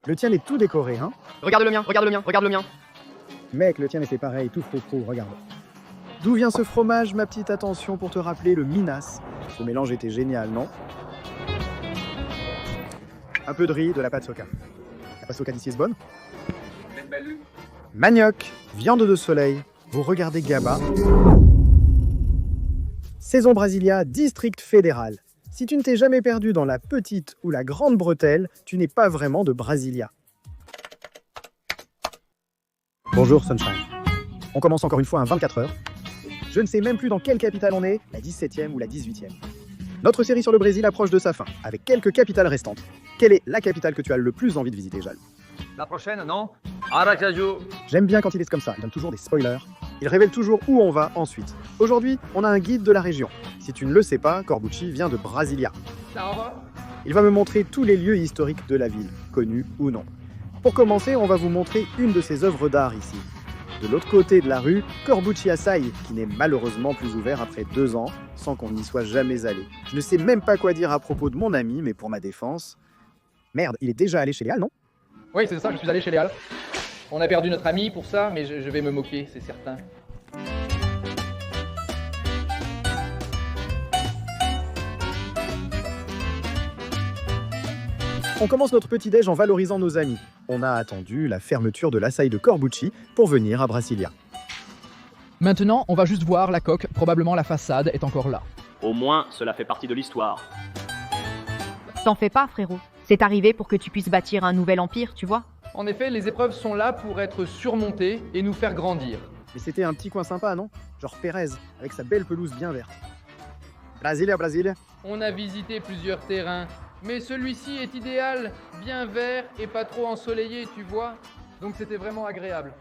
Le tien est tout décoré, hein? Regarde le mien, regarde le mien, regarde le mien. Mec, le tien était pareil, tout froufrou, regarde. D'où vient ce fromage, ma petite attention, pour te rappeler le Minas? Ce mélange était génial, non? Un peu de riz, de la pâte soca. La pâte soca d'ici est bonne? Manioc, viande de soleil. Vous regardez Gaba. Saison Brasilia, district fédéral. Si tu ne t'es jamais perdu dans la petite ou la grande bretelle, tu n'es pas vraiment de Brasilia. Bonjour Sunshine. On commence encore une fois un 24 heures. Je ne sais même plus dans quelle capitale on est, la 17e ou la 18e. Notre série sur le Brésil approche de sa fin, avec quelques capitales restantes. Quelle est la capitale que tu as le plus envie de visiter, Jal? La prochaine, non? Aracaju. J'aime bien quand il est comme ça, il donne toujours des spoilers. Il révèle toujours où on va ensuite. Aujourd'hui, on a un guide de la région. Si tu ne le sais pas, Corbucci vient de Brasilia. Ça va? Il va me montrer tous les lieux historiques de la ville, connus ou non. Pour commencer, on va vous montrer une de ses œuvres d'art ici. De l'autre côté de la rue, Corbucci Açaï, qui n'est malheureusement plus ouvert après 2 ans, sans qu'on n'y soit jamais allé. Je ne sais même pas quoi dire à propos de mon ami, mais pour ma défense... Merde, il est déjà allé chez Léal, non? Oui, c'est ça, je suis allé chez Léal. On a perdu notre ami pour ça, mais je vais me moquer, c'est certain. On commence notre petit-déj en valorisant nos amis. On a attendu la fermeture de l'Açaï de Corbucci pour venir à Brasilia. Maintenant, on va juste voir la coque, probablement la façade est encore là. Au moins, cela fait partie de l'histoire. T'en fais pas, frérot. C'est arrivé pour que tu puisses bâtir un nouvel empire, tu vois. En effet, les épreuves sont là pour être surmontées et nous faire grandir. Mais c'était un petit coin sympa, non? Genre Pérez, avec sa belle pelouse bien verte. Brasilia, Brasilia. On a visité plusieurs terrains, mais celui-ci est idéal, bien vert et pas trop ensoleillé, tu vois. Donc c'était vraiment agréable.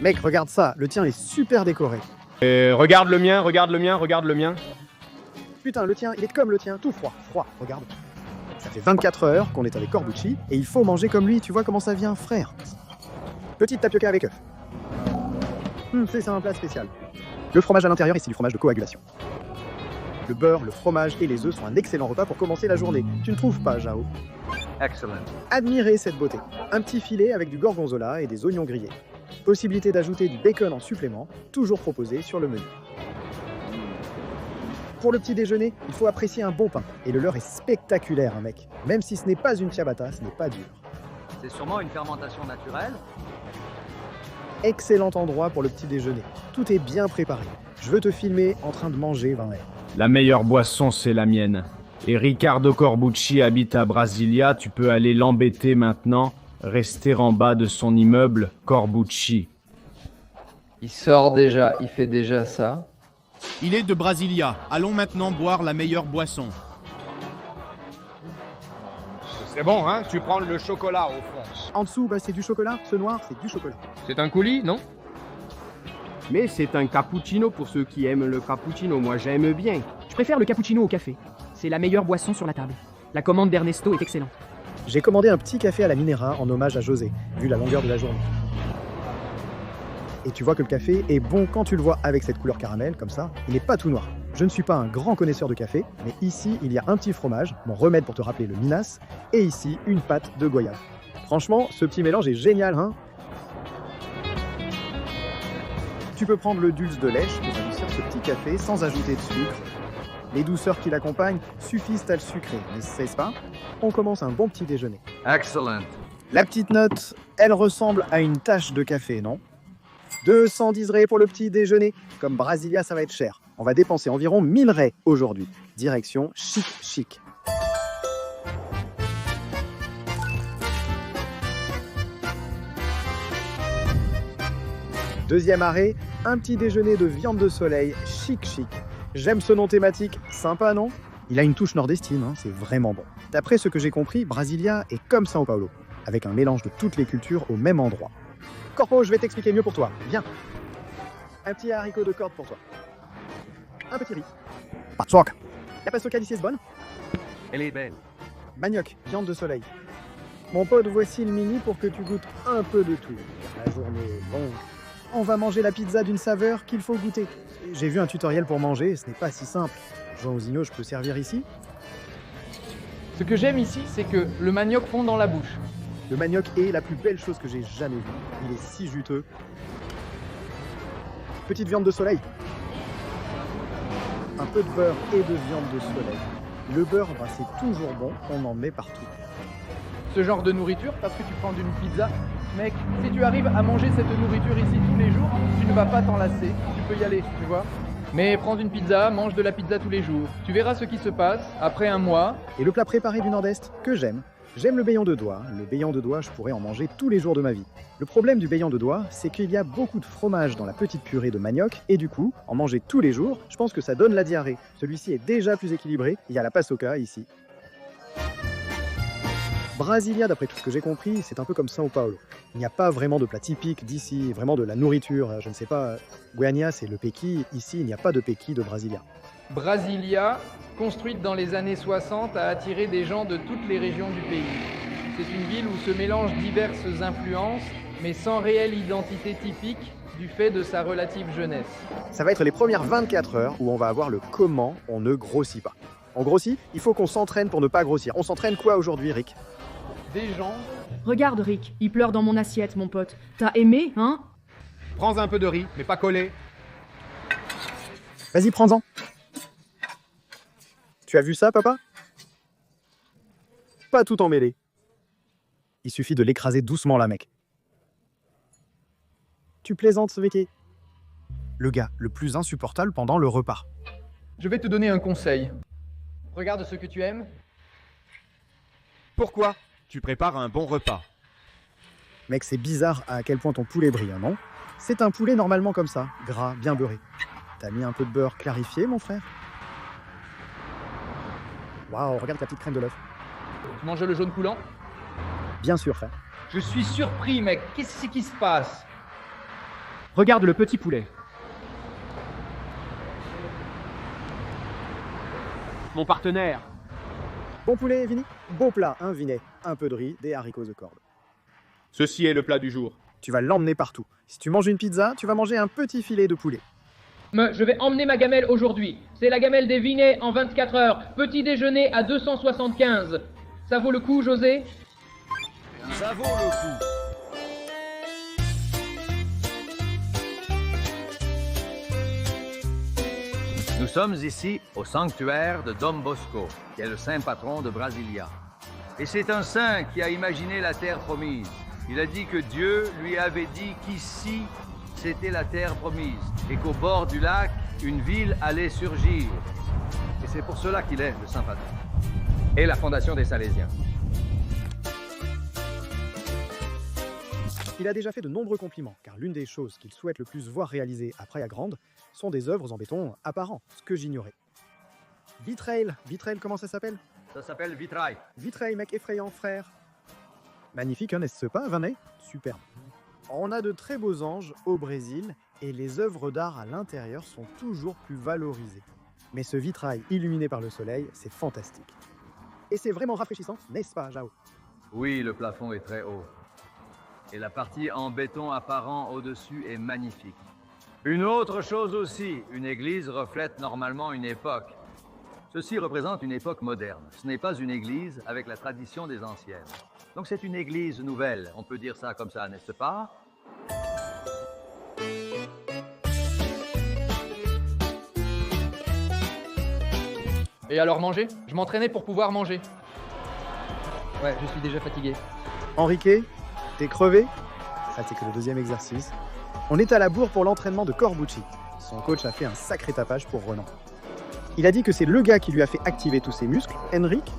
Mec, regarde ça, le tien est super décoré. Regarde le mien, regarde le mien, regarde le mien. Putain, le tien, il est comme le tien, tout froid, regarde. Ça fait 24 heures qu'on est avec Corbucci, et il faut manger comme lui, tu vois comment ça vient, frère. Petite tapioca avec œuf. C'est un plat spécial. Le fromage à l'intérieur, et c'est du fromage de coagulation. Le beurre, le fromage et les œufs sont un excellent repas pour commencer la journée. Tu ne trouves pas, Jao? Excellent. Admirez cette beauté. Un petit filet avec du gorgonzola et des oignons grillés. Possibilité d'ajouter du bacon en supplément, toujours proposé sur le menu. Pour le petit déjeuner, il faut apprécier un bon pain. Et le leur est spectaculaire, hein, mec. Même si ce n'est pas une ciabatta, ce n'est pas dur. C'est sûrement une fermentation naturelle. Excellent endroit pour le petit déjeuner. Tout est bien préparé. Je veux te filmer en train de manger, Van Air. La meilleure boisson, c'est la mienne. Et Ricardo Corbucci habite à Brasilia, tu peux aller l'embêter maintenant, rester en bas de son immeuble Corbucci. Il sort déjà, il fait déjà ça. Il est de Brasilia. Allons maintenant boire la meilleure boisson. C'est bon, hein? Tu prends le chocolat au fond. En dessous, c'est du chocolat. Ce noir, c'est du chocolat. C'est un coulis, non? Mais c'est un cappuccino pour ceux qui aiment le cappuccino, moi j'aime bien. Je préfère le cappuccino au café. C'est la meilleure boisson sur la table. La commande d'Ernesto est excellente. J'ai commandé un petit café à la Minera en hommage à José, vu la longueur de la journée. Et tu vois que le café est bon quand tu le vois avec cette couleur caramel, comme ça. Il n'est pas tout noir. Je ne suis pas un grand connaisseur de café, mais ici, il y a un petit fromage, mon remède pour te rappeler le Minas, et ici, une pâte de goyave. Franchement, ce petit mélange est génial, hein? Tu peux prendre le dulce de lèche pour adoucir ce petit café sans ajouter de sucre. Les douceurs qui l'accompagnent suffisent à le sucrer, mais c'est pas. On commence un bon petit déjeuner. Excellent. La petite note, elle ressemble à une tache de café, non? 210 raies pour le petit déjeuner. Comme Brasilia, ça va être cher. On va dépenser environ 1000 raies aujourd'hui. Direction chic. Deuxième arrêt, un petit déjeuner de viande de soleil chic. J'aime ce nom thématique, sympa non? Il a une touche nordestine, hein, c'est vraiment bon. D'après ce que j'ai compris, Brasilia est comme São Paulo, avec un mélange de toutes les cultures au même endroit. Corpo, je vais t'expliquer mieux pour toi, viens. Un petit haricot de corde pour toi. Un petit riz. Patsoak. La pastoca d'ici est bonne? Elle est belle. Manioc, viande de soleil. Mon pote, voici le mini pour que tu goûtes un peu de tout. La journée est longue. On va manger la pizza d'une saveur qu'il faut goûter. J'ai vu un tutoriel pour manger, ce n'est pas si simple. Jean Osino, je peux servir ici? Ce que j'aime ici, c'est que le manioc fond dans la bouche. Le manioc est la plus belle chose que j'ai jamais vue. Il est si juteux. Petite viande de soleil. Un peu de beurre et de viande de soleil. Le beurre, bah, c'est toujours bon, on en met partout. Ce genre de nourriture, parce que tu prends d'une pizza, mec, si tu arrives à manger cette nourriture ici tous les jours, tu ne vas pas t'en lasser, tu peux y aller, tu vois. Mais prends une pizza, mange de la pizza tous les jours. Tu verras ce qui se passe après un mois. Et le plat préparé du Nord-Est, que j'aime. J'aime le béillon de doigt. Le béillon de doigt, je pourrais en manger tous les jours de ma vie. Le problème du béillon de doigt, c'est qu'il y a beaucoup de fromage dans la petite purée de manioc, et du coup, en manger tous les jours, je pense que ça donne la diarrhée. Celui-ci est déjà plus équilibré, il y a la paçoca ici. Brasilia, d'après tout ce que j'ai compris, c'est un peu comme São Paulo. Il n'y a pas vraiment de plat typique d'ici, vraiment de la nourriture, je ne sais pas, Goiânia c'est le pequi, ici il n'y a pas de pequi de Brasilia. Brasilia, construite dans les années 60, a attiré des gens de toutes les régions du pays. C'est une ville où se mélangent diverses influences, mais sans réelle identité typique du fait de sa relative jeunesse. Ça va être les premières 24 heures où on va avoir le comment on ne grossit pas. On grossit, il faut qu'on s'entraîne pour ne pas grossir. On s'entraîne quoi aujourd'hui, Rick? Des gens... Regarde, Rick, il pleure dans mon assiette, mon pote. T'as aimé, hein? Prends un peu de riz, mais pas collé. Vas-y, prends-en. Tu as vu ça, papa? Pas tout emmêlé. Il suffit de l'écraser doucement, là, mec. Tu plaisantes, ce Vicky? Le gars le plus insupportable pendant le repas. Je vais te donner un conseil. Regarde ce que tu aimes. Pourquoi? Tu prépares un bon repas. Mec, c'est bizarre à quel point ton poulet brille, non? C'est un poulet normalement comme ça, gras, bien beurré. T'as mis un peu de beurre clarifié, mon frère? Waouh, regarde ta petite crème de l'œuf. Tu manges le jaune coulant? Bien sûr, frère. Je suis surpris, mec. Qu'est-ce qui se passe? Regarde le petit poulet. Mon partenaire. Bon poulet, Vini? Beau plat, un vinet, un peu de riz, des haricots de corde. Ceci est le plat du jour. Tu vas l'emmener partout. Si tu manges une pizza, tu vas manger un petit filet de poulet. Je vais emmener ma gamelle aujourd'hui. C'est la gamelle des Vinets en 24 heures. Petit déjeuner à 275. Ça vaut le coup, José? Ça vaut le coup. Nous sommes ici au sanctuaire de Dom Bosco, qui est le saint patron de Brasilia. Et c'est un saint qui a imaginé la terre promise. Il a dit que Dieu lui avait dit qu'ici, c'était la terre promise, et qu'au bord du lac, une ville allait surgir. Et c'est pour cela qu'il est le saint patron. Et la fondation des Salésiens. Il a déjà fait de nombreux compliments, car l'une des choses qu'il souhaite le plus voir réalisées à Praia Grande sont des œuvres en béton apparents, ce que j'ignorais. Vitrail, comment ça s'appelle? Ça s'appelle vitrail. Vitrail, mec effrayant, frère. Magnifique, hein, n'est-ce pas, Vanet? Superbe. On a de très beaux anges au Brésil, et les œuvres d'art à l'intérieur sont toujours plus valorisées. Mais ce vitrail illuminé par le soleil, c'est fantastique. Et c'est vraiment rafraîchissant, n'est-ce pas, Jao? Oui, le plafond est très haut. Et la partie en béton apparent au-dessus est magnifique. Une autre chose aussi, une église reflète normalement une époque. Ceci représente une époque moderne. Ce n'est pas une église avec la tradition des anciennes. Donc c'est une église nouvelle, on peut dire ça comme ça, n'est-ce pas? Et alors manger? Je m'entraînais pour pouvoir manger. Ouais, je suis déjà fatigué. Enrique, t'es crevé? Ça, c'est que le deuxième exercice. On est à la bourre pour l'entraînement de Corbucci. Son coach a fait un sacré tapage pour Renan. Il a dit que c'est le gars qui lui a fait activer tous ses muscles, Henrik.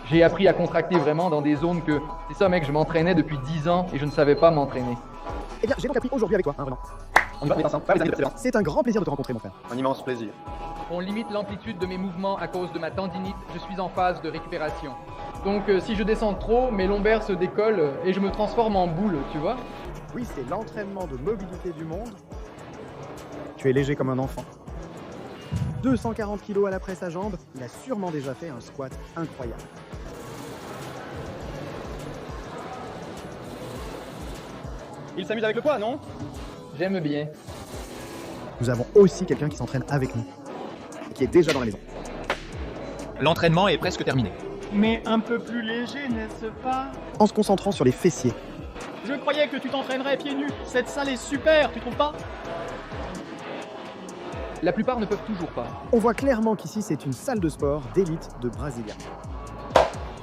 J'ai appris à contracter vraiment dans des zones que... C'est ça, mec, je m'entraînais depuis 10 ans et je ne savais pas m'entraîner. Eh bien, j'ai donc appris aujourd'hui avec toi, hein, Renan. On y va, on est ensemble. C'est un grand plaisir de te rencontrer, mon frère. Un immense plaisir. On limite l'amplitude de mes mouvements à cause de ma tendinite. Je suis en phase de récupération. Donc, si je descends trop, mes lombaires se décollent et je me transforme en boule, tu vois? Oui, c'est l'entraînement de mobilité du monde. Tu es léger comme un enfant. 240 kilos à la presse à jambes, il a sûrement déjà fait un squat incroyable. Il s'amuse avec le poids, non? J'aime bien. Nous avons aussi quelqu'un qui s'entraîne avec nous, et qui est déjà dans la maison. L'entraînement est presque terminé. Mais un peu plus léger, n'est-ce pas? En se concentrant sur les fessiers. Je croyais que tu t'entraînerais pieds nus. Cette salle est super, tu trouves pas? La plupart ne peuvent toujours pas. On voit clairement qu'ici c'est une salle de sport d'élite de Brasilia.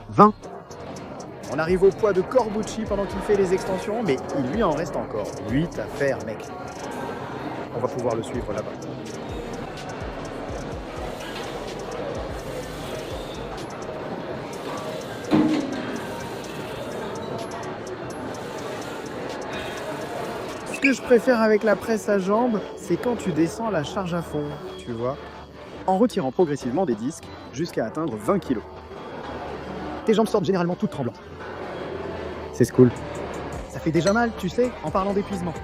20. On arrive au poids de Corbucci pendant qu'il fait les extensions, mais il lui en reste encore 8 à faire, mec. On va pouvoir le suivre là-bas. Ce que je préfère avec la presse à jambes, c'est quand tu descends la charge à fond, tu vois, en retirant progressivement des disques jusqu'à atteindre 20 kg. Tes jambes sortent généralement toutes tremblantes. C'est cool. Ça fait déjà mal, tu sais, en parlant d'épuisement.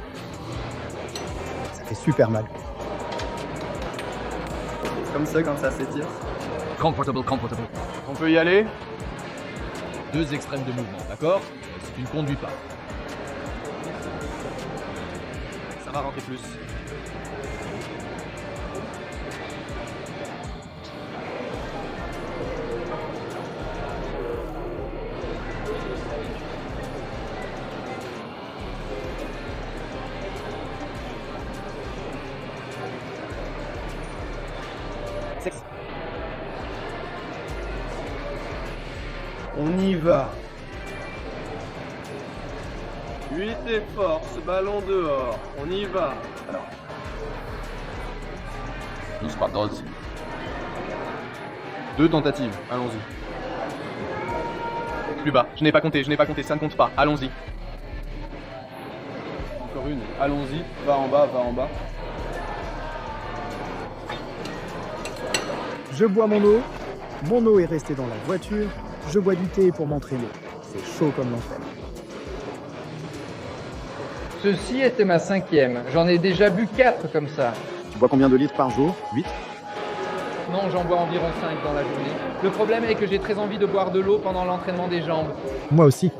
Ça fait super mal. Comme ça quand ça s'étire. Comfortable. On peut y aller? 2 extrêmes de mouvement, d'accord? Si tu ne conduis pas. Ça va rentrer plus. On y va. 8 et force, ballon dehors. On y va. Alors. Spadozzi. 2 tentatives, allons-y. Plus bas, je n'ai pas compté, ça ne compte pas, allons-y. Encore une, allons-y, va en bas. Je bois mon eau. Mon eau est restée dans la voiture. Je bois du thé pour m'entraîner. C'est chaud comme l'enfer. Ceci était ma 5e. J'en ai déjà bu 4 comme ça. Tu bois combien de litres par jour? 8? Non, j'en bois environ 5 dans la journée. Le problème est que j'ai très envie de boire de l'eau pendant l'entraînement des jambes. Moi aussi.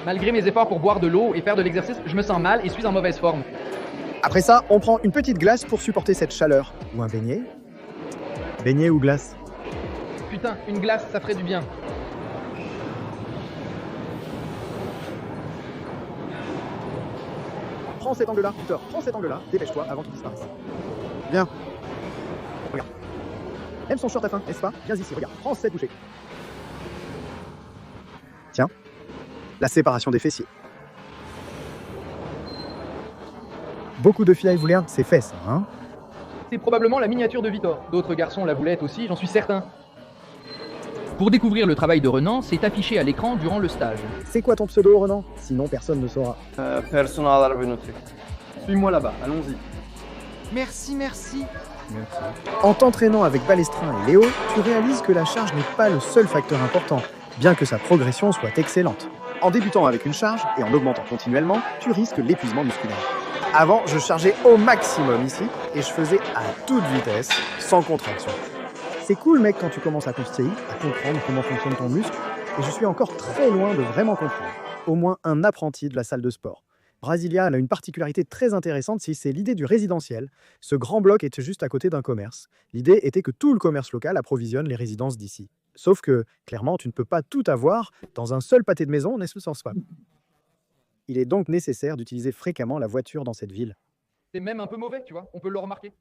Malgré mes efforts pour boire de l'eau et faire de l'exercice, je me sens mal et suis en mauvaise forme. Après ça, on prend une petite glace pour supporter cette chaleur. Ou un beignet. Beignet ou glace? Putain, une glace, ça ferait du bien. Prends cet angle-là, Peter, prends cet angle-là, dépêche-toi avant qu'il disparaisse. Viens. Regarde. Aime son short à fin, n'est-ce pas? Viens ici, regarde, prends cette bouchée. Tiens, la séparation des fessiers. Beaucoup de filles voulaient ses fesses, hein? C'est probablement la miniature de Victor. D'autres garçons la voulaient aussi, j'en suis certain. Pour découvrir le travail de Renan, c'est affiché à l'écran durant le stage. C'est quoi ton pseudo, Renan? Sinon, personne ne saura. Personal arbitration. Suis-moi là-bas, allons-y. Merci. En t'entraînant avec Balestrin et Léo, tu réalises que la charge n'est pas le seul facteur important, bien que sa progression soit excellente. En débutant avec une charge et en augmentant continuellement, tu risques l'épuisement musculaire. Avant, je chargeais au maximum ici et je faisais à toute vitesse, sans contraction. C'est cool, mec, quand tu commences à t'instruire, à comprendre comment fonctionne ton muscle, et je suis encore très loin de vraiment comprendre. Au moins un apprenti de la salle de sport. Brasilia elle a une particularité très intéressante, c'est l'idée du résidentiel. Ce grand bloc était juste à côté d'un commerce. L'idée était que tout le commerce local approvisionne les résidences d'ici. Sauf que, clairement, tu ne peux pas tout avoir dans un seul pâté de maison, n'est-ce pas? Il est donc nécessaire d'utiliser fréquemment la voiture dans cette ville. C'est même un peu mauvais, tu vois, on peut le remarquer.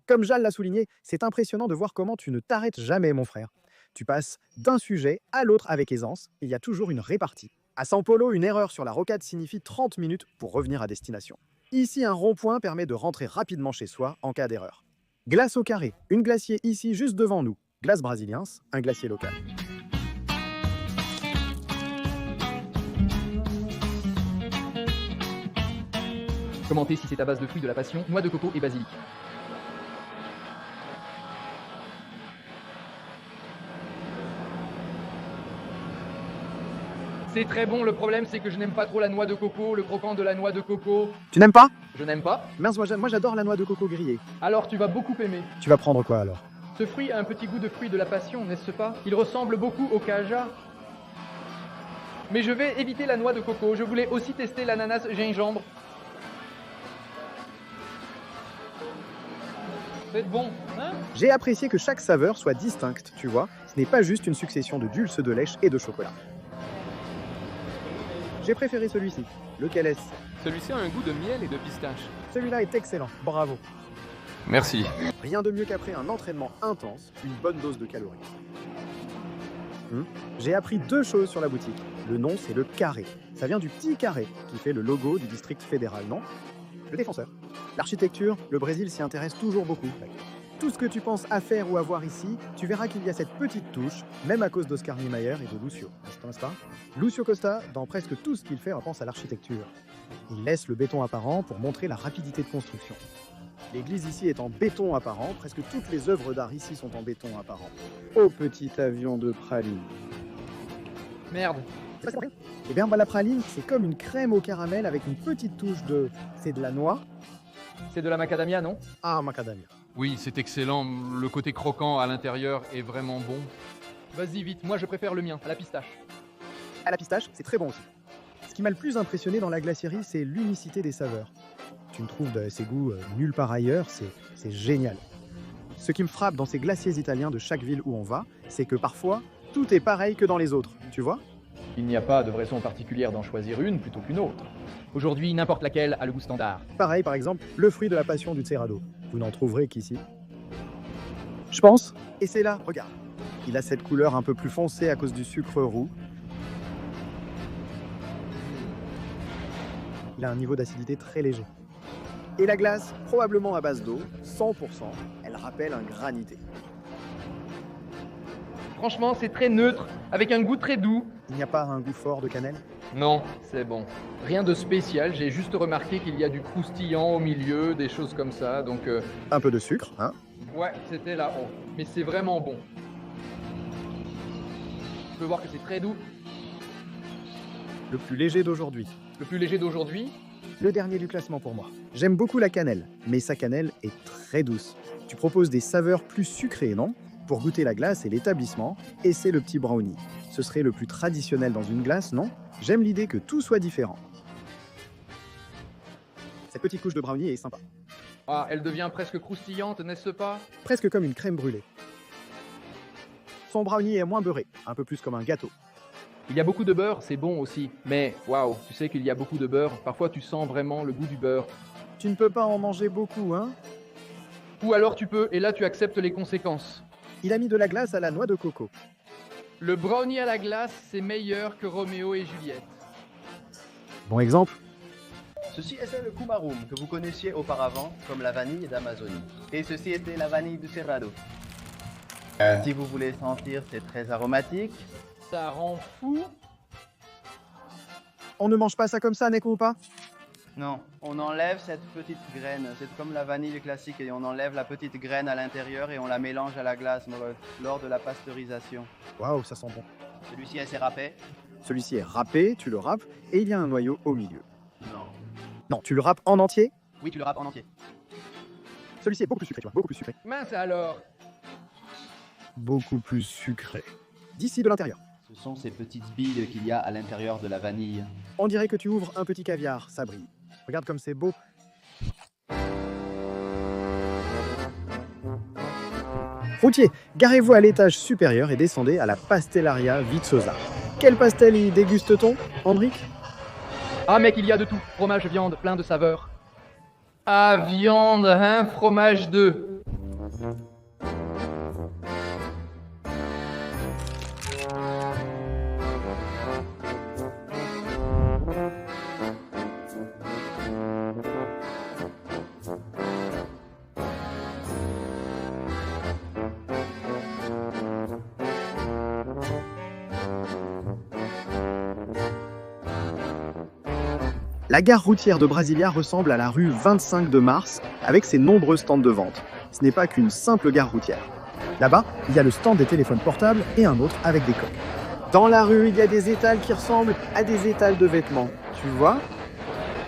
Comme Jal l'a souligné, c'est impressionnant de voir comment tu ne t'arrêtes jamais, mon frère. Tu passes d'un sujet à l'autre avec aisance, il y a toujours une répartie. À São Paulo, une erreur sur la rocade signifie 30 minutes pour revenir à destination. Ici, un rond-point permet de rentrer rapidement chez soi en cas d'erreur. Glace au carré, une glacier ici juste devant nous. Glace brasiliens, un glacier local. Commentez si c'est à base de fruits de la passion, noix de coco et basilic. C'est très bon, le problème c'est que je n'aime pas trop la noix de coco, le croquant de la noix de coco. Tu n'aimes pas? Je n'aime pas. Mince, moi j'adore la noix de coco grillée. Alors tu vas beaucoup aimer. Tu vas prendre quoi alors? Ce fruit a un petit goût de fruit de la passion, n'est-ce pas? Il ressemble beaucoup au caja. Mais je vais éviter la noix de coco, je voulais aussi tester l'ananas gingembre. faites bon, hein? J'ai apprécié que chaque saveur soit distincte, tu vois. Ce n'est pas juste une succession de dulce de lèche et de chocolat. J'ai préféré celui-ci. Lequel est-ce? Celui-ci a un goût de miel et de pistache. Celui-là est excellent, bravo. Merci. Rien de mieux qu'après un entraînement intense, une bonne dose de calories. J'ai appris 2 choses sur la boutique. Le nom, c'est le Carré. Ça vient du petit carré qui fait le logo du district fédéral, non? Le défenseur. L'architecture, le Brésil s'y intéresse toujours beaucoup. Tout ce que tu penses à faire ou à voir ici, tu verras qu'il y a cette petite touche, même à cause d'Oscar Niemeyer et de Lucio, n'est-ce pas? Lucio Costa, dans presque tout ce qu'il fait, repense à l'architecture. Il laisse le béton apparent pour montrer la rapidité de construction. L'église ici est en béton apparent, presque toutes les œuvres d'art ici sont en béton apparent. Oh petit avion de praline. Merde. Eh bien, la praline, c'est comme une crème au caramel avec une petite touche de... C'est de la noix? C'est de la macadamia, non? Ah, macadamia. Oui, c'est excellent. Le côté croquant à l'intérieur est vraiment bon. Vas-y, vite, moi je préfère le mien, à la pistache. À la pistache, c'est très bon aussi. Ce qui m'a le plus impressionné dans la glaciérie, c'est l'unicité des saveurs. Tu ne trouves de ces goûts nulle part ailleurs, c'est génial. Ce qui me frappe dans ces glaciers italiens de chaque ville où on va, c'est que parfois, tout est pareil que dans les autres, tu vois? Il n'y a pas de raison particulière d'en choisir une plutôt qu'une autre. Aujourd'hui, n'importe laquelle a le goût standard. Pareil, par exemple, le fruit de la passion du Cerrado. Vous n'en trouverez qu'ici. Je pense. Et c'est là, regarde. Il a cette couleur un peu plus foncée à cause du sucre roux. Il a un niveau d'acidité très léger. Et la glace, probablement à base d'eau, 100%, elle rappelle un granité. Franchement, c'est très neutre, avec un goût très doux. Il n'y a pas un goût fort de cannelle? Non, c'est bon. Rien de spécial, j'ai juste remarqué qu'il y a du croustillant au milieu, des choses comme ça, donc... Un peu de sucre, hein? Ouais, c'était là-haut. Mais c'est vraiment bon. Tu peux voir que c'est très doux. Le plus léger d'aujourd'hui. Le plus léger d'aujourd'hui? Le dernier du classement pour moi. J'aime beaucoup la cannelle, mais sa cannelle est très douce. Tu proposes des saveurs plus sucrées, non? Pour goûter la glace et l'établissement, et c'est le petit brownie. Ce serait le plus traditionnel dans une glace, non? J'aime l'idée que tout soit différent. Cette petite couche de brownie est sympa. Ah, elle devient presque croustillante, n'est-ce pas? Presque comme une crème brûlée. Son brownie est moins beurré, un peu plus comme un gâteau. Il y a beaucoup de beurre, c'est bon aussi. Mais, waouh, tu sais qu'il y a beaucoup de beurre. Parfois, tu sens vraiment le goût du beurre. Tu ne peux pas en manger beaucoup, hein? Ou alors tu peux, et là tu acceptes les conséquences. Il a mis de la glace à la noix de coco. Le brownie à la glace, c'est meilleur que Roméo et Juliette. Bon exemple. Ceci était le Kumarum, que vous connaissiez auparavant comme la vanille d'Amazonie. Et ceci était la vanille du Cerrado. Si vous voulez sentir, c'est très aromatique. Ça rend fou. On ne mange pas ça comme ça, Neko ou pas? Non, on enlève cette petite graine. C'est comme la vanille classique et on enlève la petite graine à l'intérieur et on la mélange à la glace lors de la pasteurisation. Waouh, ça sent bon. Celui-ci est râpé. Celui-ci est râpé, tu le râpes, et il y a un noyau au milieu. Non. Non, tu le râpes en entier? Oui, tu le râpes en entier. Celui-ci est beaucoup plus sucré, tu vois, beaucoup plus sucré. Mince alors. Beaucoup plus sucré. D'ici de l'intérieur. Ce sont ces petites billes qu'il y a à l'intérieur de la vanille. On dirait que tu ouvres un petit caviar, ça brille. Regarde comme c'est beau. Routier, garez-vous à l'étage supérieur et descendez à la Pastellaria Vizzosa. Quel pastel y déguste-t-on, Hendrik? Ah mec, il y a de tout. Fromage, viande, plein de saveurs. Ah, viande, hein, fromage de... La gare routière de Brasilia ressemble à la rue 25 de Mars avec ses nombreux stands de vente. Ce n'est pas qu'une simple gare routière. Là-bas, il y a le stand des téléphones portables et un autre avec des coques. Dans la rue, il y a des étals qui ressemblent à des étals de vêtements. Tu vois?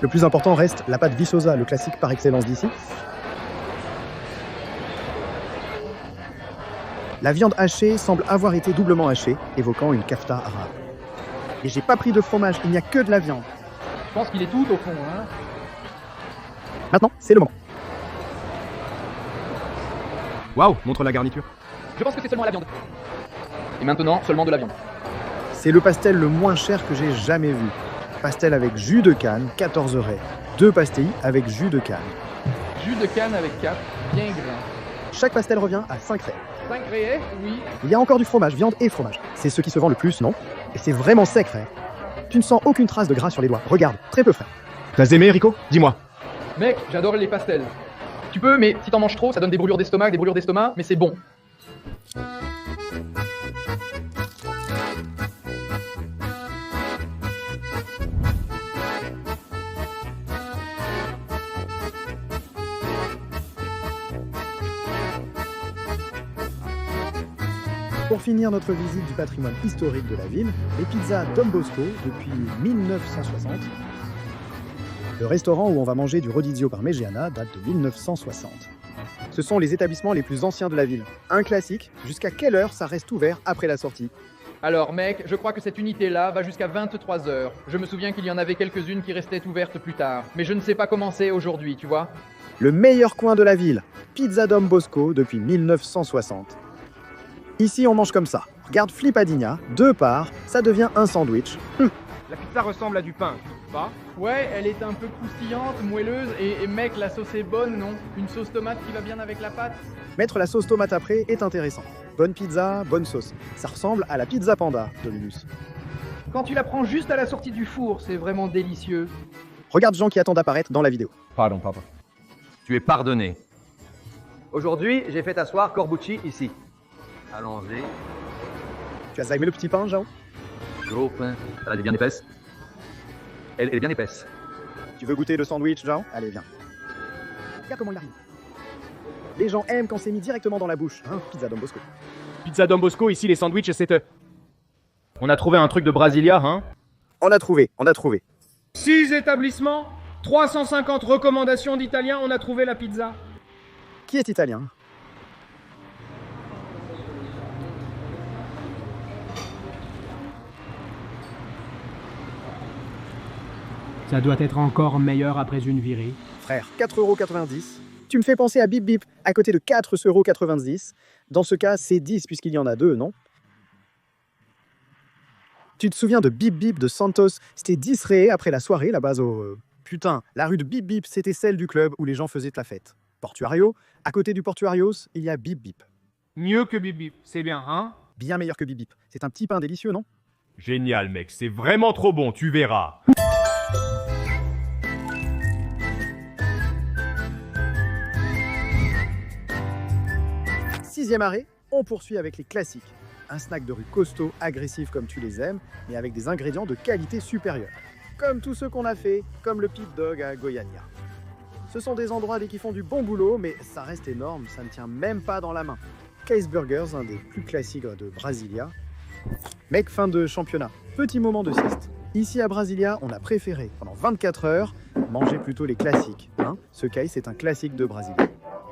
Le plus important reste la pâte Viçosa, le classique par excellence d'ici. La viande hachée semble avoir été doublement hachée, évoquant une kafta arabe. Et j'ai pas pris de fromage, il n'y a que de la viande. Je pense qu'il est tout au fond, hein. Maintenant, c'est le moment. Waouh, montre la garniture. Je pense que c'est seulement la viande. Et maintenant, seulement de la viande. C'est le pastel le moins cher que j'ai jamais vu. Pastel avec jus de canne, 14 raies. 2 pastilles avec jus de canne. Jus de canne avec 4, bien grain. Chaque pastel revient à 5 raies. 5 raies, oui. Il y a encore du fromage, viande et fromage. C'est ce qui se vend le plus, non? Et c'est vraiment sec, frère. Tu ne sens aucune trace de gras sur les doigts. Regarde, très peu, frère. T'as aimé, Rico? Dis-moi. Mec, j'adore les pastels. Tu peux, mais si t'en manges trop, ça donne des brûlures d'estomac, mais c'est bon. Pour finir notre visite du patrimoine historique de la ville, les pizzas Don Bosco depuis 1960. Le restaurant où on va manger du Rodizio Parmigiana date de 1960. Ce sont les établissements les plus anciens de la ville. Un classique, jusqu'à quelle heure ça reste ouvert après la sortie? Alors mec, je crois que cette unité-là va jusqu'à 23h. Je me souviens qu'il y en avait quelques-unes qui restaient ouvertes plus tard. Mais je ne sais pas comment c'est aujourd'hui, tu vois. Le meilleur coin de la ville, Pizza Don Bosco depuis 1960. Ici, on mange comme ça. Regarde Flippadinha, 2 parts, ça devient un sandwich. La pizza ressemble à du pain, tu trouves pas? Ouais, elle est un peu croustillante, moelleuse, et mec, la sauce est bonne, non? Une sauce tomate qui va bien avec la pâte? Mettre la sauce tomate après est intéressant. Bonne pizza, bonne sauce. Ça ressemble à la pizza panda de Linus. Quand tu la prends juste à la sortie du four, c'est vraiment délicieux. Regarde Jean qui attend d'apparaître dans la vidéo. Pardon, papa. Tu es pardonné. Aujourd'hui, j'ai fait asseoir Corbucci ici. Allons-y. Tu as aimé le petit pain, Jean? Gros pain. Elle est bien épaisse. Elle est bien épaisse. Tu veux goûter le sandwich, Jean? Allez, viens. Regarde comment il arrive. Les gens aiment quand c'est mis directement dans la bouche. Hein, Pizza Don Bosco. Pizza Don Bosco, ici les sandwichs, c'est... On a trouvé un truc de Brasilia, hein? On a trouvé. 6 établissements, 350 recommandations d'Italiens, on a trouvé la pizza. Qui est italien? Ça doit être encore meilleur après une virée. Frère, 4,90 €. Tu me fais penser à Bip Bip, à côté de 4,90 €. Dans ce cas, c'est 10 puisqu'il y en a 2, non? Tu te souviens de Bip Bip de Santos? C'était 10 ré après la soirée là-bas au... Putain, la rue de Bip Bip, c'était celle du club où les gens faisaient la fête. Portuario, à côté du Portuarios, il y a Bip Bip. Mieux que Bip Bip, c'est bien, hein? Bien meilleur que Bip Bip. C'est un petit pain délicieux, non? Génial, mec, c'est vraiment trop bon, tu verras. Sixième arrêt, on poursuit avec les classiques. Un snack de rue costaud, agressif comme tu les aimes, mais avec des ingrédients de qualité supérieure. Comme tous ceux qu'on a fait, comme le Pit Dog à Goiânia. Ce sont des endroits qui font du bon boulot, mais ça reste énorme, ça ne tient même pas dans la main. Case Burgers, un des plus classiques de Brasilia. Mec, fin de championnat. Petit moment de sieste. Ici à Brasilia, on a préféré, pendant 24 heures, manger plutôt les classiques. Hein, ce case, c'est un classique de Brasilia.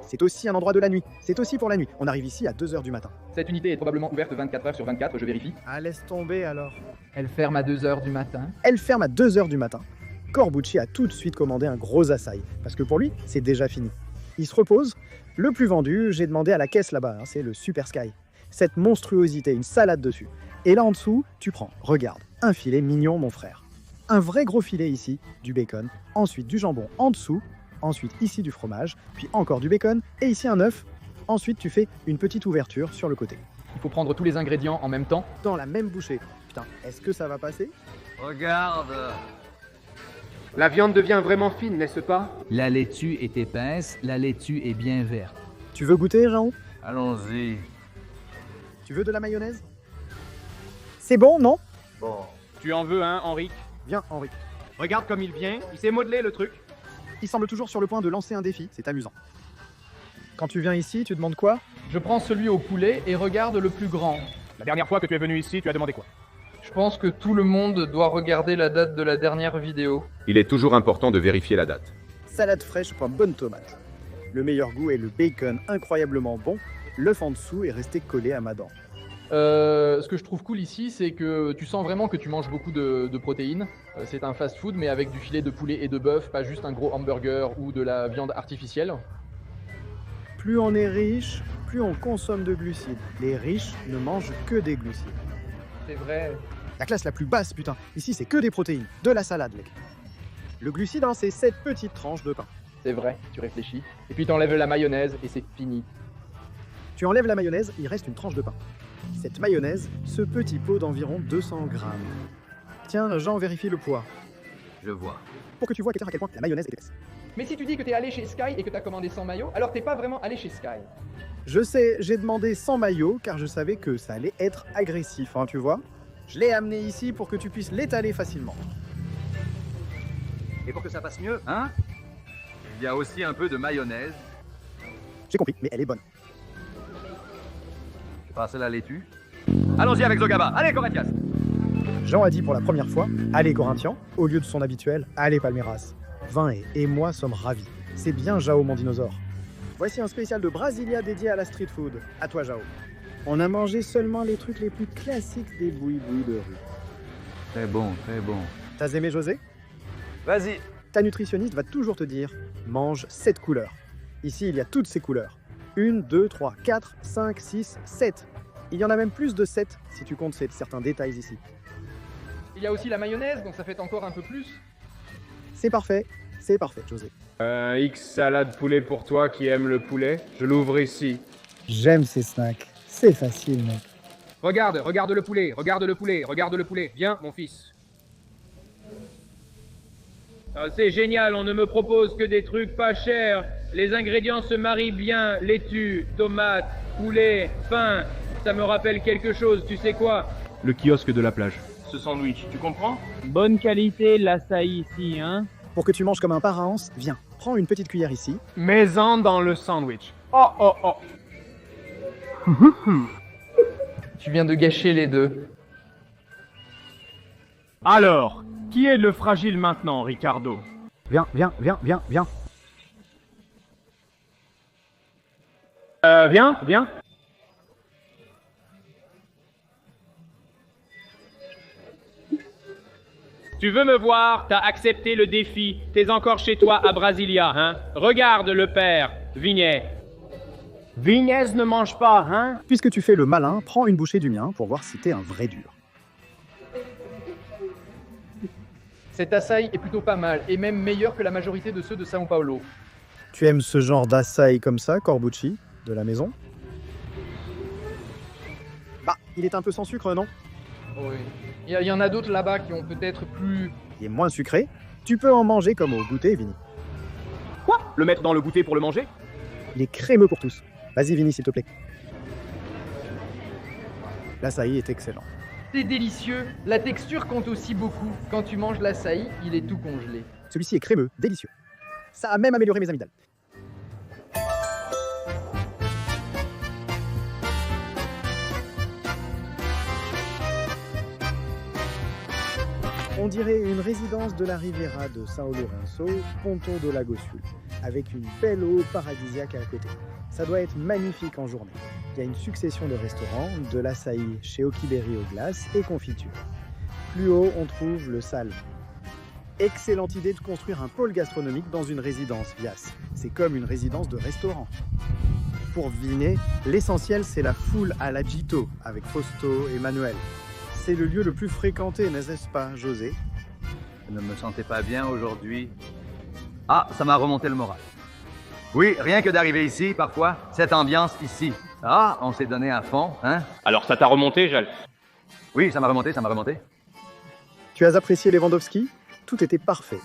C'est aussi un endroit de la nuit. C'est aussi pour la nuit. On arrive ici à 2h du matin. Cette unité est probablement ouverte 24 heures sur 24, je vérifie. Ah, laisse tomber alors. Elle ferme à 2h du matin. Elle ferme à 2h du matin. Corbucci a tout de suite commandé un gros açaï, parce que pour lui, c'est déjà fini. Il se repose. Le plus vendu, j'ai demandé à la caisse là-bas, hein, c'est le Super Sky. Cette monstruosité, une salade dessus. Et là en dessous, tu prends, regarde, un filet mignon mon frère. Un vrai gros filet ici, du bacon, ensuite du jambon en dessous, ensuite ici du fromage, puis encore du bacon, et ici un œuf. Ensuite tu fais une petite ouverture sur le côté. Il faut prendre tous les ingrédients en même temps. Dans la même bouchée. Putain, est-ce que ça va passer? Regarde. La viande devient vraiment fine, n'est-ce pas? La laitue est épaisse, la laitue est bien verte. Tu veux goûter, Jean? Allons-y. Tu veux de la mayonnaise? C'est bon, non? Bon. Tu en veux, hein, Henri? Viens, Henri. Regarde comme il vient, il s'est modelé le truc. Il semble toujours sur le point de lancer un défi, c'est amusant. Quand tu viens ici, tu demandes quoi? Je prends celui au poulet et regarde le plus grand. La dernière fois que tu es venu ici, tu as demandé quoi? Je pense que tout le monde doit regarder la date de la dernière vidéo. Il est toujours important de vérifier la date. Salade fraîche, pomme bonne tomate. Le meilleur goût est le bacon incroyablement bon. L'œuf en dessous est resté collé à ma dent. Ce que je trouve cool ici, c'est que tu sens vraiment que tu manges beaucoup de protéines. C'est un fast-food, mais avec du filet de poulet et de bœuf, pas juste un gros hamburger ou de la viande artificielle. Plus on est riche, plus on consomme de glucides. Les riches ne mangent que des glucides. C'est vrai. La classe la plus basse, putain. Ici, c'est que des protéines. De la salade, mec. Le glucide, hein, c'est 7 petites tranches de pain. C'est vrai, tu réfléchis. Et puis t'enlèves la mayonnaise et c'est fini. Tu enlèves la mayonnaise, il reste une tranche de pain. Cette mayonnaise, ce petit pot d'environ 200 grammes. Tiens, Jean, vérifie le poids. Je vois. Pour que tu vois à quel point la mayonnaise est épaisse. Mais si tu dis que t'es allé chez Sky et que t'as commandé sans maillot, alors t'es pas vraiment allé chez Sky. Je sais, j'ai demandé sans maillot car je savais que ça allait être agressif, hein, tu vois. Je l'ai amené ici pour que tu puisses l'étaler facilement. Et pour que ça passe mieux, hein? Il y a aussi un peu de mayonnaise. J'ai compris, mais elle est bonne. Je passe la laitue. Allons-y avec Zogaba. Allez, Corinthians! Jean a dit pour la première fois « Allez Corinthians » au lieu de son habituel « Allez Palmeiras ». Vin et moi sommes ravis. C'est bien Jao mon dinosaure. Voici un spécial de Brasilia dédié à la street food. À toi Jao. On a mangé seulement les trucs les plus classiques des boui-boui de rue. Très bon, très bon. T'as aimé José? Vas-y. Ta nutritionniste va toujours te dire « Mange 7 couleurs ». Ici, il y a toutes ces couleurs. 1, 2, 3, 4, 5, 6, 7. Il y en a même plus de 7 si tu comptes certains détails ici. Il y a aussi la mayonnaise, donc ça fait encore un peu plus. C'est parfait, José. X salade poulet pour toi qui aime le poulet. Je l'ouvre ici. J'aime ces snacks. C'est facile, mec. Regarde le poulet, regarde le poulet, regarde le poulet. Viens, mon fils. Ah, c'est génial, on ne me propose que des trucs pas chers. Les ingrédients se marient bien. Laitue, tomate, poulet, pain. Ça me rappelle quelque chose, tu sais quoi? Le kiosque de la plage. Ce sandwich, tu comprends? Bonne qualité l'açaï ici, hein? Pour que tu manges comme un parahance, viens, prends une petite cuillère ici. Mets-en dans le sandwich. Oh, oh, oh. Tu viens de gâcher les deux. Alors, qui est le fragile maintenant, Ricardo? Viens. Viens. Tu veux me voir? T'as accepté le défi. T'es encore chez toi à Brasilia, hein? Regarde le père, Vignet. Vignez ne mange pas, hein? Puisque tu fais le malin, prends une bouchée du mien pour voir si t'es un vrai dur. Cet açaï est plutôt pas mal, et même meilleur que la majorité de ceux de São Paulo. Tu aimes ce genre d'açaï comme ça, Corbucci, de la maison? Bah, il est un peu sans sucre, non? Oui. Il y en a d'autres là-bas qui ont peut-être plus... Il est moins sucré. Tu peux en manger comme au goûter, Vinny. Quoi? Le mettre dans le goûter pour le manger? Il est crémeux pour tous. Vas-y, Vinny, s'il te plaît. L'açaï est excellent. C'est délicieux. La texture compte aussi beaucoup. Quand tu manges l'açaï, il est tout congelé. Celui-ci est crémeux, délicieux. Ça a même amélioré mes amygdales. On dirait une résidence de la Riviera de São Lourenço, Ponton do Lago Sul, avec une belle eau paradisiaque à côté. Ça doit être magnifique en journée. Il y a une succession de restaurants, de l'açaï chez Okiberi aux glaces et confitures. Plus haut, on trouve le Salve. Excellente idée de construire un pôle gastronomique dans une résidence, Vias. C'est comme une résidence de restaurant. Pour Vinay, l'essentiel c'est la foule à la Gito, avec Fausto et Manuel. C'est le lieu le plus fréquenté, n'est-ce pas, José? Je ne me sentais pas bien aujourd'hui. Ah, ça m'a remonté le moral. Oui, rien que d'arriver ici, parfois, cette ambiance ici. Ah, on s'est donné à fond, hein? Alors ça t'a remonté, Jalf? Oui, ça m'a remonté. Tu as apprécié Lewandowski? Tout était parfait.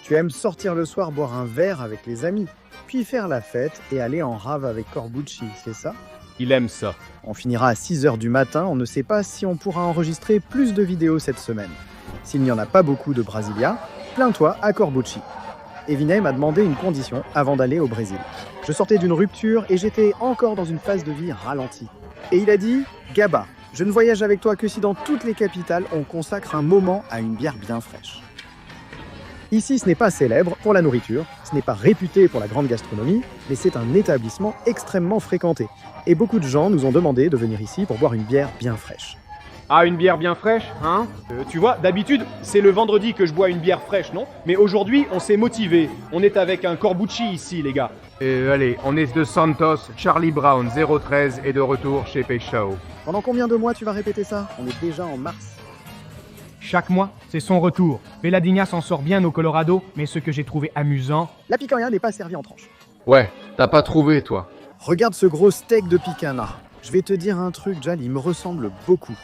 Tu aimes sortir le soir boire un verre avec les amis, puis faire la fête et aller en rave avec Corbucci, c'est ça? Il aime ça. On finira à 6h du matin, on ne sait pas si on pourra enregistrer plus de vidéos cette semaine. S'il n'y en a pas beaucoup de Brasilia, plains-toi à Corbucci. Et Vinay m'a demandé une condition avant d'aller au Brésil. Je sortais d'une rupture et j'étais encore dans une phase de vie ralentie. Et il a dit « Gaba, je ne voyage avec toi que si dans toutes les capitales on consacre un moment à une bière bien fraîche. » Ici, ce n'est pas célèbre pour la nourriture, ce n'est pas réputé pour la grande gastronomie, mais c'est un établissement extrêmement fréquenté. Et beaucoup de gens nous ont demandé de venir ici pour boire une bière bien fraîche. Ah, une bière bien fraîche, hein? Tu vois, d'habitude, c'est le vendredi que je bois une bière fraîche, non? Mais aujourd'hui, on s'est motivé. On est avec un Corbucci ici, les gars. Allez, on est de Santos, Charlie Brown 013 est de retour chez Peychaud. Pendant combien de mois tu vas répéter ça? On est déjà en mars. Chaque mois, c'est son retour. Belladinha s'en sort bien au Colorado, mais ce que j'ai trouvé amusant... La picanha n'est pas servie en tranches. Ouais, t'as pas trouvé, toi. Regarde ce gros steak de picanha. Je vais te dire un truc, Jal, il me ressemble beaucoup.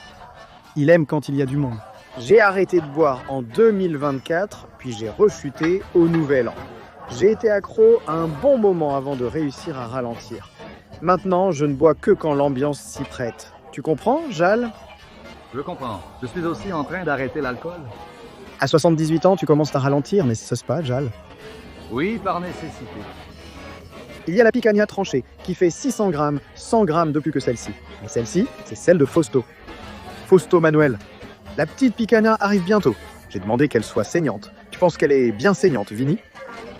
Il aime quand il y a du monde. J'ai arrêté de boire en 2024, puis j'ai rechuté au nouvel an. J'ai été accro un bon moment avant de réussir à ralentir. Maintenant, je ne bois que quand l'ambiance s'y prête. Tu comprends, Jal? Je comprends. Je suis aussi en train d'arrêter l'alcool. À 78 ans, tu commences à ralentir, mais ça se passe, Jal. Oui, par nécessité. Il y a la picanha tranchée, qui fait 600 grammes, 100 grammes de plus que celle-ci. Mais celle-ci, c'est celle de Fausto. Fausto Manuel. La petite picanha arrive bientôt. J'ai demandé qu'elle soit saignante. Tu penses qu'elle est bien saignante, Vinny?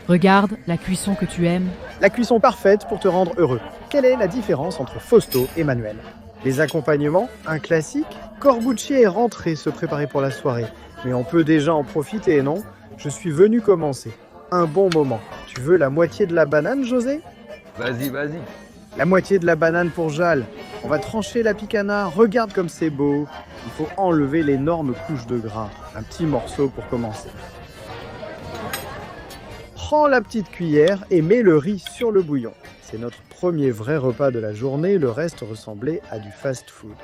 Regarde, la cuisson que tu aimes. La cuisson parfaite pour te rendre heureux. Quelle est la différence entre Fausto et Manuel? Les accompagnements, un classique. Corbucci est rentré se préparer pour la soirée. Mais on peut déjà en profiter, non? Je suis venu commencer. Un bon moment. Tu veux la moitié de la banane, José? Vas-y, vas-y. La moitié de la banane pour Jal. On va trancher la picanha. Regarde comme c'est beau. Il faut enlever l'énorme couche de gras. Un petit morceau pour commencer. Prends la petite cuillère et mets le riz sur le bouillon. C'est notre premier vrai repas de la journée. Le reste ressemblait à du fast-food.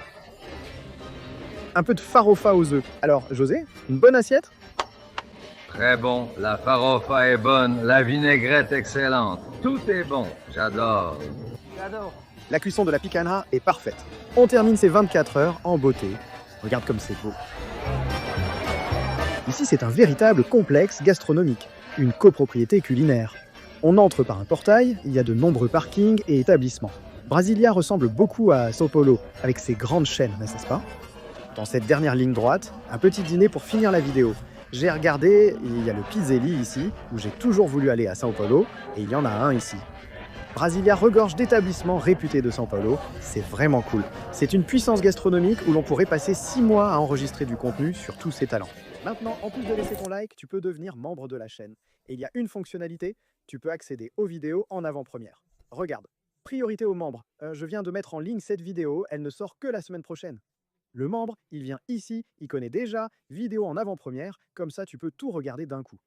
Un peu de farofa aux œufs. Alors, José, une bonne assiette? Très bon. La farofa est bonne. La vinaigrette excellente. Tout est bon. J'adore. J'adore. La cuisson de la picanha est parfaite. On termine ces 24 heures en beauté. Regarde comme c'est beau. Ici, c'est un véritable complexe gastronomique, une copropriété culinaire. On entre par un portail, il y a de nombreux parkings et établissements. Brasilia ressemble beaucoup à São Paulo, avec ses grandes chaînes, n'est-ce pas? Dans cette dernière ligne droite, un petit dîner pour finir la vidéo. J'ai regardé, il y a le Pizzelli ici, où j'ai toujours voulu aller à São Paulo, et il y en a un ici. Brasilia regorge d'établissements réputés de São Paulo, c'est vraiment cool. C'est une puissance gastronomique où l'on pourrait passer 6 mois à enregistrer du contenu sur tous ses talents. Maintenant, en plus de laisser ton like, tu peux devenir membre de la chaîne. Et il y a une fonctionnalité, tu peux accéder aux vidéos en avant-première. Regarde, priorité aux membres. Je viens de mettre en ligne cette vidéo, elle ne sort que la semaine prochaine. Le membre, il vient ici, il connaît déjà, vidéo en avant-première, comme ça tu peux tout regarder d'un coup.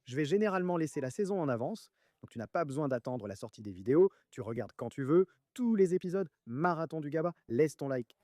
Je vais généralement laisser la saison en avance, donc tu n'as pas besoin d'attendre la sortie des vidéos, tu regardes quand tu veux, tous les épisodes, marathon du GABA, laisse ton like.